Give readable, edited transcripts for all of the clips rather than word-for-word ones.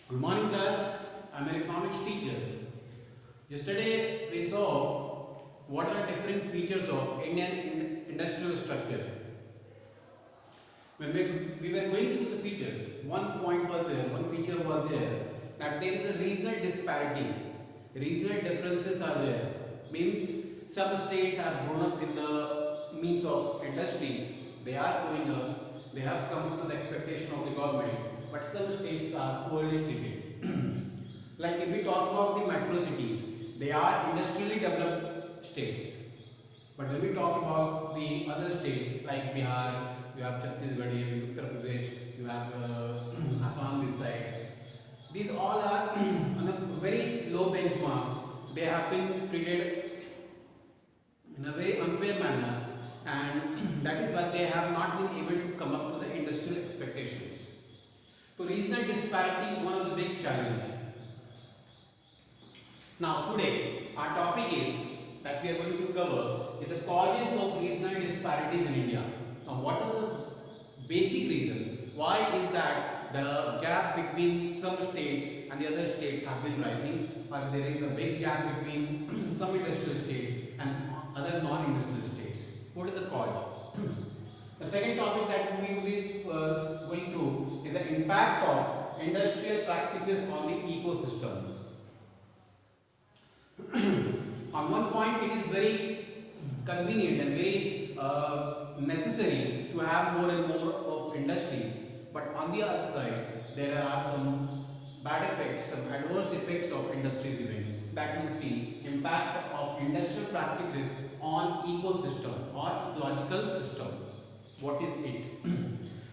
Good morning, class. I'm an economics teacher. Yesterday we saw what are different features of Indian industrial structure. When we were going through the features, one point was there, one feature was there that there is a regional disparity. Regional differences are there. Means some states have grown up with the means of industries. They are growing up. They have come up to the expectation of the government. But some states are poorly treated. Like if we talk about the metro cities, they are industrially developed states. But when we talk about the other states like Bihar, you have Chhattisgarh, you have Uttar Pradesh, you have Assam this side. These all are on a very low benchmark. They have been treated in a very unfair manner, and that is why they have not been able to come up to the industrial expectations. So regional disparity is one of the big challenges. Now today our topic is that we are going to cover is the causes of regional disparities in India. Now what are the basic reasons? Why is that the gap between some states and the other states have been rising, or there is a big gap between some industrial states and other non-industrial states? What is the cause? The second topic that we will be going through is the impact of industrial practices on the ecosystem. On one point, it is very convenient and very necessary to have more and more of industry, but on the other side, there are some bad effects, some adverse effects of industries even that we see impact of industrial practices on ecosystem or ecological system. What is it?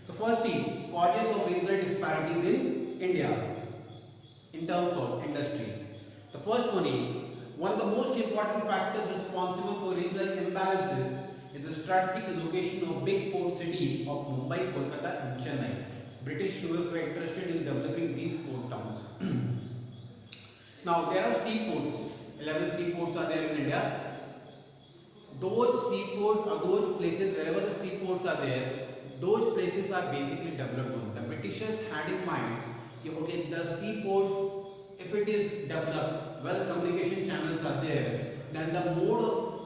The first is causes of regional disparities in India in terms of industries. The first one is one of the most important factors responsible for regional imbalances is the strategic location of big port cities of Mumbai, Kolkata and Chennai. British rulers were interested in developing these port towns. Now there are seaports, 11 seaports are there in India. Those seaports or those places, wherever the seaports are there, those places are basically developed on. The Britishers had in mind, okay, the seaports, if it is developed, well communication channels are there, then the mode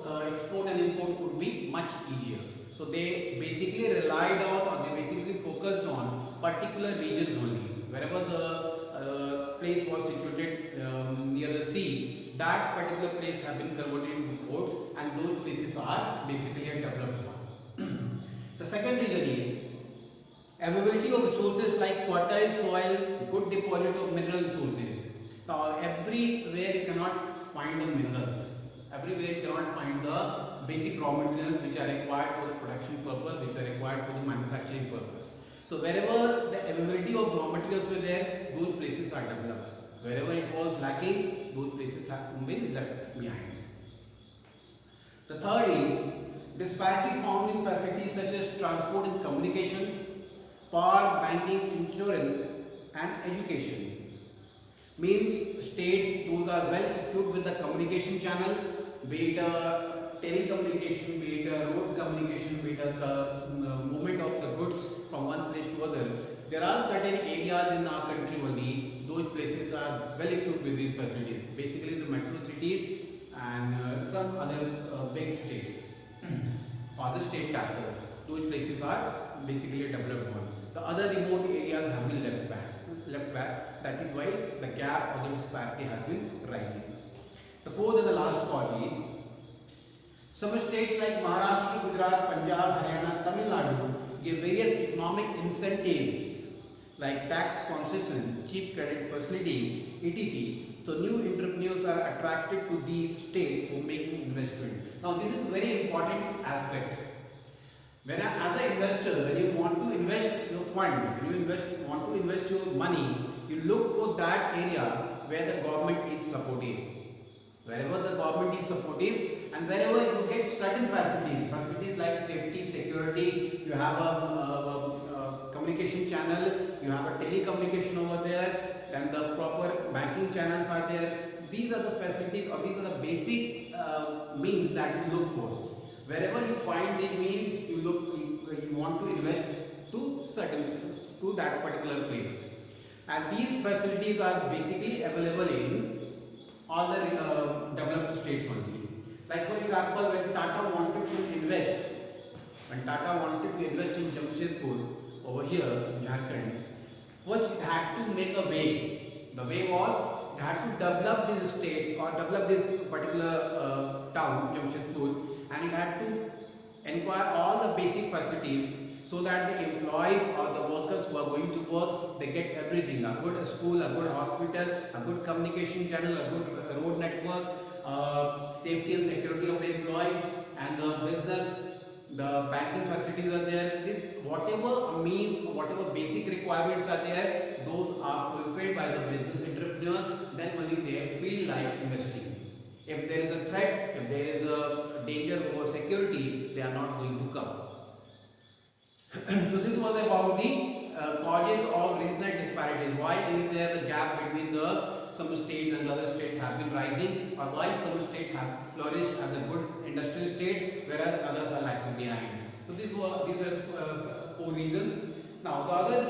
of export and import would be much easier. So they basically relied on, or they basically focused on particular regions only. Wherever the place was situated near the sea, that particular place have been converted into ports, and those places are basically a developed one. The second reason is availability of resources like fertile soil, good deposit of mineral resources. Now everywhere you cannot find the minerals. Everywhere you cannot find the basic raw materials which are required for the production purpose, which are required for the manufacturing purpose. So wherever the availability of raw materials were there, those places are developed. Wherever it was lacking, those places have been left behind. The third is disparity found in facilities such as transport and communication, power, banking, insurance and education. Means states those are well equipped with the communication channel, be it a telecommunication, be it a road communication, be it a movement of the goods from one place to other. There are certain areas in our country only, those places are well equipped with these facilities. Basically the metro cities and some other big states or the state capitals. Those places are basically a developed one. The other remote areas have been left back. That is why the gap or the disparity has been rising. The fourth and the last cause is some states like Maharashtra, Gujarat, Punjab, Haryana, Tamil Nadu give various economic incentives like tax concession, cheap credit facilities, etc. So new entrepreneurs are attracted to these states for making investment. Now this is very important aspect. When as an investor, when you want to invest your fund, when you want to invest your money, you look for that area where the government is supportive. Wherever the government is supportive and wherever you get certain facilities like safety, security, you have a communication channel, you have a telecommunication over there, and the proper banking channels are there. These are the facilities or these are the basic means that you look for. Wherever you find these means, you want to invest to that particular place. And these facilities are basically available in all the developed states only. Like for example, when Tata wanted to invest in Jamshedpur over here in Jharkhand, first it had to make a way. The way was it had to develop these states or develop this particular town, Jamshedpur, and it had to inquire all the basic facilities so that the employees or the workers who are going to work, they get everything: a good school, a good hospital, a good communication channel, a good road network, safety and security of the employees, and the business, the banking facilities are there. This whatever means, whatever basic requirements are there, those are fulfilled by the business entrepreneurs. Then only they feel like investing. If there is a threat, if there is a danger over security, they are not going to come. So this was about the causes of regional disparities. Why is there the gap between the some states and the other states have been rising, or why some states have flourished as a good industrial state, whereas others are lagging behind. So these were four reasons. Now the other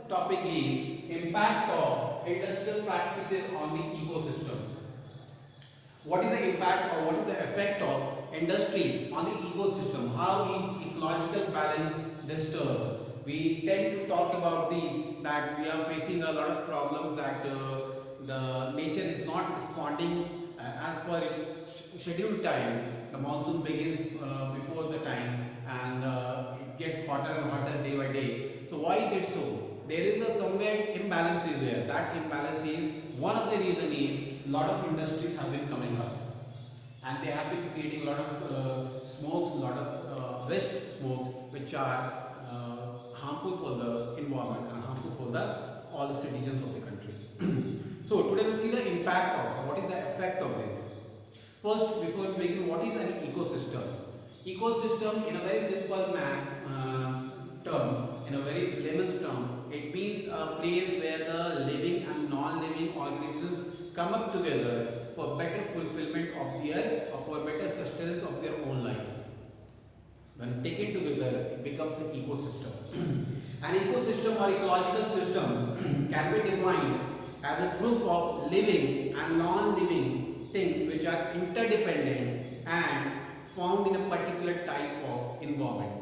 topic is impact of industrial practices on the ecosystem. What is the impact or what is the effect of industries on the ecosystem? How is ecological balance disturbed? We tend to talk about these, that we are facing a lot of problems, that the nature is not responding as per its scheduled time. The monsoon begins before the time, and it gets hotter and hotter day by day. So why is it so? There is a somewhere imbalance is there. That imbalance is one of the reason is a lot of industries have been coming up, and they have been creating a lot of smokes, a lot of waste smokes, which are harmful for the environment and harmful for the all the citizens of the country. So today we'll see the impact of, what is the effect of this. First, before we begin, what is an ecosystem? Ecosystem, in a very simple term, in a very layman's term, it means a place where the living and non-living organisms come up together for better fulfillment of their, or for better sustenance of their own life. When taken together, it becomes an ecosystem. An ecosystem or ecological system can be defined as a group of living and non-living things which are interdependent and found in a particular type of environment.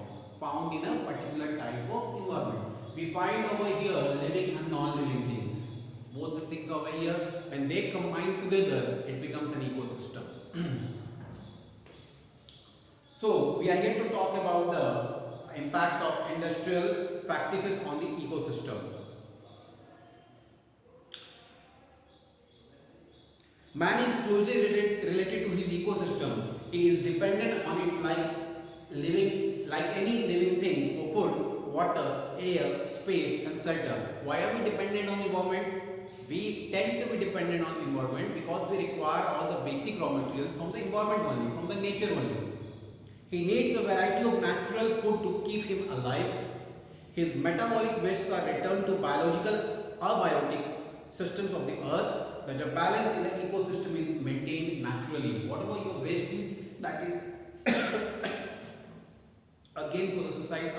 We find over here living and non-living things. Both the things over here, when they combine together, it becomes an ecosystem. So we are here to talk about the impact of industrial practices on the ecosystem. Man is closely related to his ecosystem. He is dependent on it like any living thing for food, water, air, space and shelter. Why are we dependent on the environment? We tend to be dependent on environment because we require all the basic raw materials from the environment only, from the nature only. He needs a variety of natural food to keep him alive. His metabolic wastes are returned to biological abiotic systems of the earth. That the balance in the ecosystem is maintained naturally. Whatever your waste is, that is again for the society,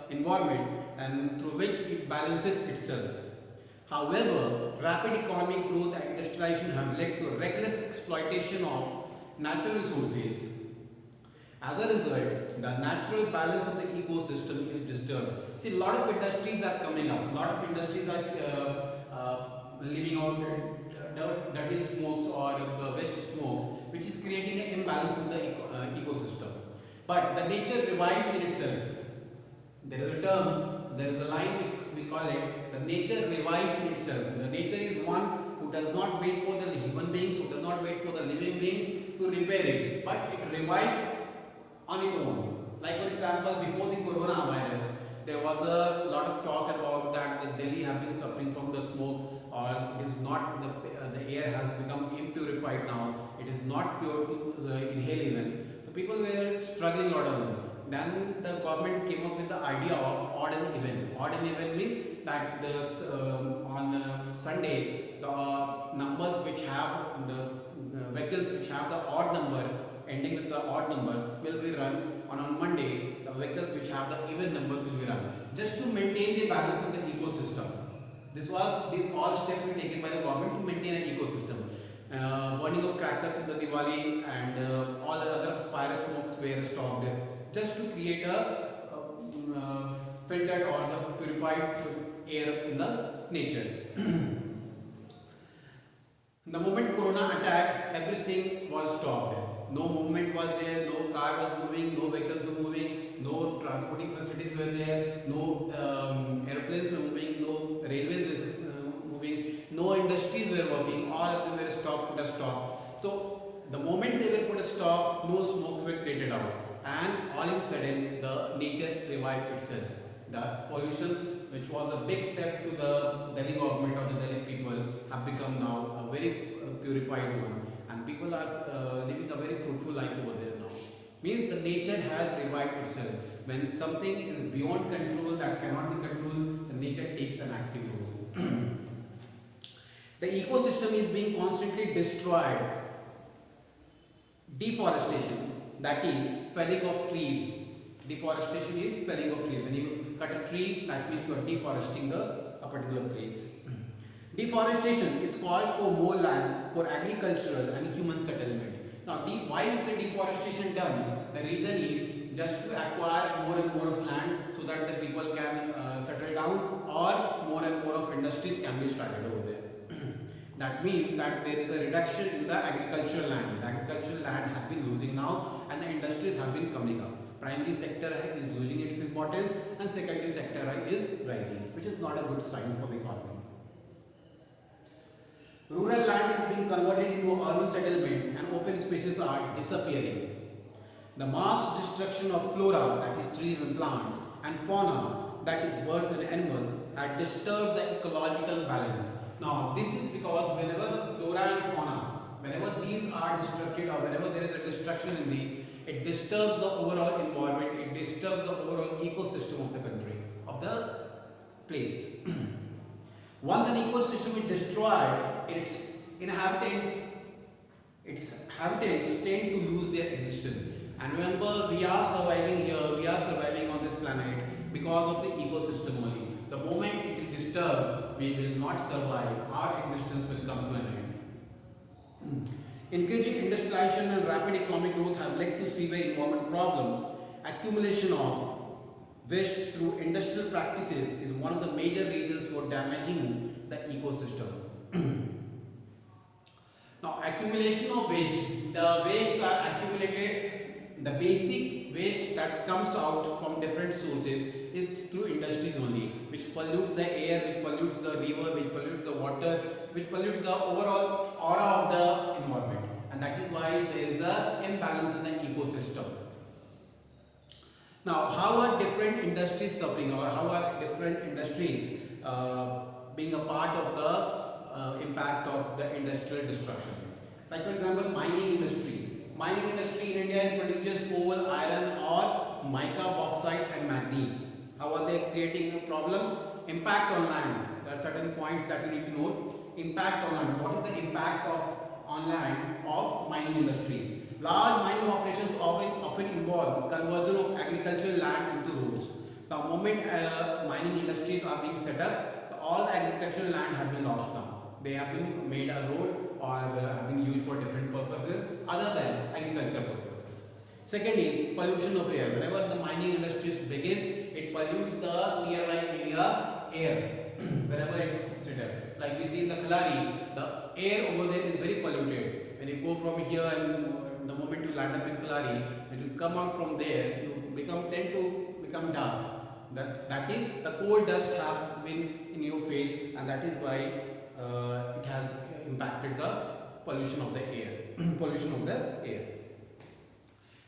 environment, and through which it balances itself. However, rapid economic growth and industrialization have led to reckless exploitation of natural resources. As a result, the natural balance of the ecosystem is disturbed. See, a lot of industries are coming up. A lot of industries are leaving out dirty smokes or waste smokes, which is creating an imbalance in the ecosystem. But the nature revives in itself. There is a term, there is a line we call it, the nature revives in itself. The nature is one who does not wait for the human beings, who does not wait for the living beings to repair it, but it revives on its own. Like for example, before the coronavirus, there was a lot of talk about that the Delhi have been suffering from the smoke, or it is not, the air has become impurified now, it is not pure to inhale even. So people were struggling a lot of them. Then the government came up with the idea of odd and even. Odd and even means that on Sunday, the numbers which have the vehicles which have the odd number ending with the odd number will be run, on Monday the vehicles which have the even numbers will be run, just to maintain the balance of the ecosystem. These all steps were taken by the government to maintain an ecosystem. Burning of crackers in the Diwali and all the other fire smokes were stopped just to create filtered or the purified air in the nature. The moment Corona attacked, everything was stopped. No movement was there, no car was moving, no vehicles were moving, no transporting facilities were there, no airplanes were moving, no railways were moving, no industries were working, all of them were stopped, put a stop. So the moment they were put a stop, no smokes were created out, and all of a sudden the nature revived itself. The pollution, which was a big threat to the Delhi government or the Delhi people, have become now a very purified one, and people are living a very fruitful life over there now. Means the nature has revived itself. When something is beyond control, that cannot be controlled, the nature takes an active role. The ecosystem is being constantly destroyed. Deforestation, that is felling of trees. Deforestation is felling of trees. When you cut a tree, that means you are deforesting a particular place. Deforestation is caused for more land for agricultural and human settlement. Now, why is the deforestation done? The reason is just to acquire more and more of land so that the people can settle down, or more and more of industries can be started over there. That means that there is a reduction in the agricultural land. The agricultural land has been losing now, and the industries have been coming up. Primary sector is losing its importance, and secondary sector is rising, which is not a good sign for the economy. Rural land is being converted into urban settlements, and open spaces are disappearing. The mass destruction of flora, that is trees and plants, and fauna, that is birds and animals, had disturbed the ecological balance. Now, this is because whenever the flora and fauna, whenever these are destructed or whenever there is a destruction in these, it disturbs the overall environment, it disturbs the overall ecosystem of the country, of the place. Once an ecosystem is destroyed, its inhabitants tend to lose their existence. And remember, we are surviving here, we are surviving on this planet because of the ecosystem only. The moment it is disturbed, we will not survive, our existence will come to an end. Increasing industrialization and rapid economic growth have led to severe environment problems. Accumulation of waste through industrial practices is one of the major reasons for damaging the ecosystem. Now, accumulation of waste. The wastes are accumulated. The basic waste that comes out from different sources is through industries only, which pollutes the air, which pollutes the river, which pollutes the water, which pollutes the overall aura of the environment, and that is why there is an imbalance in the ecosystem. Now, how are different industries suffering, or how are different industries being a part of the impact of the industrial destruction? Like for example, mining industry. Mining industry in India produces coal, iron, or mica, bauxite, and manganese. How are they creating a problem? Impact on land. There are certain points that you need to note. Impact on land. What is the impact on land of mining industries? Large mining operations often involve conversion of agricultural land into roads. The moment mining industries are being set up, all agricultural land have been lost now. They have been made a road or have been used for different purposes other than agricultural purposes. Second is pollution of air. Whenever the mining industries begins, it pollutes the nearby area air. Wherever it's set up, like we see in the Kalari, the air over there is very polluted. When you go from here and the moment you land up in Kalari, when you come out from there, you tend to become dark. That is, the coal dust have been in your face, and that is why it has impacted the pollution of the air. Pollution of the air.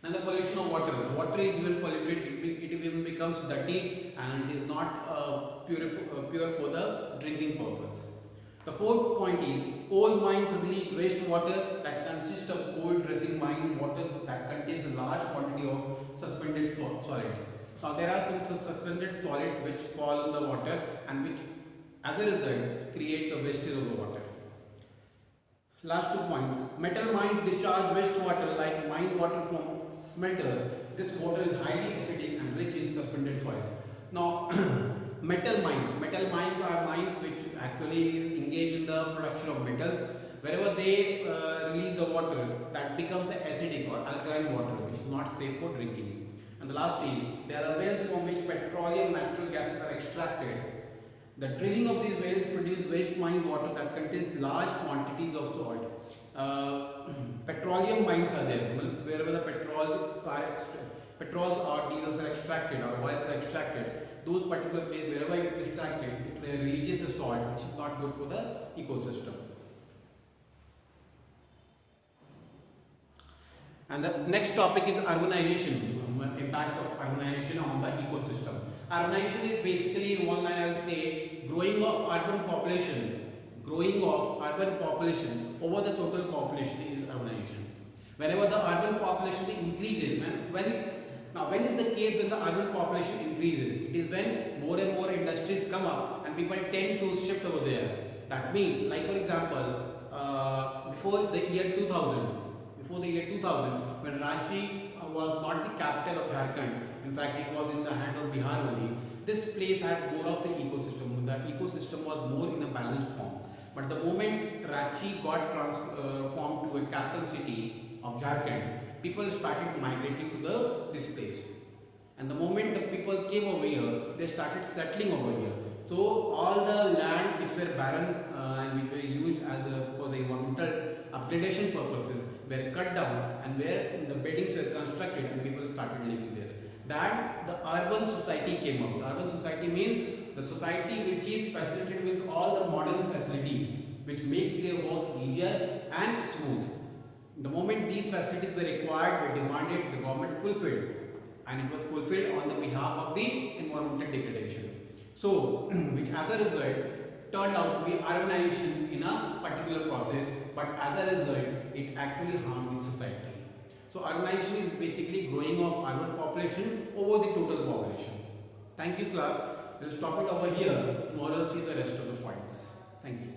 And the pollution of water. The water is even polluted, it even becomes dirty and is not pure for the drinking purpose. The fourth point is coal mines release wastewater that consists of coal dressing mine water that contains a large quantity of suspended solids. Now there are some suspended solids which fall in the water and which as a result creates a wastage of the water. Last 2 points. Metal mines discharge wastewater like mine water from smelters. This water is highly acidic and rich in suspended solids. Now Metal mines are mines which actually engage in the production of metals. Wherever they release the water, that becomes acidic or alkaline water, which is not safe for drinking. And the last is, there are wells from which petroleum natural gases are extracted. The drilling of these wells produce waste mine water that contains large quantities of salt. Petroleum mines are there, wherever the petrols or diesels are extracted or oils are extracted. Those particular places, wherever it is extracted, it releases a salt which is not good for the ecosystem. And the next topic is urbanization, impact of urbanization on the ecosystem. Urbanization is basically, in one line I will say, growing of urban population over the total population is urbanization. Whenever the urban population increases, when is the case when the urban population increases? It is when more and more industries come up and people tend to shift over there. That means, like for example, before the year 2000, when Ranchi was not the capital of Jharkhand, in fact it was in the hand of Bihar only, this place had more of the ecosystem. The ecosystem was more in a balanced form. But the moment Ranchi got transformed to a capital city of Jharkhand, people started migrating to this place. And the moment the people came over here, they started settling over here. So all the land which were barren and which were used for the environmental upgradation purposes were cut down, and where the buildings were constructed and people started living there. Then the urban society came up. The urban society means the society which is facilitated with all the modern facilities, which makes their work easier and smooth. The moment these facilities were required, were demanded, the government fulfilled, and it was fulfilled on the behalf of the environmental degradation. So, which as a result turned out to be urbanization in a particular process, but as a result, it actually harmed the society. So, urbanization is basically growing of urban population over the total population. Thank you, class. We'll stop it over here. Tomorrow we'll see the rest of the points. Thank you.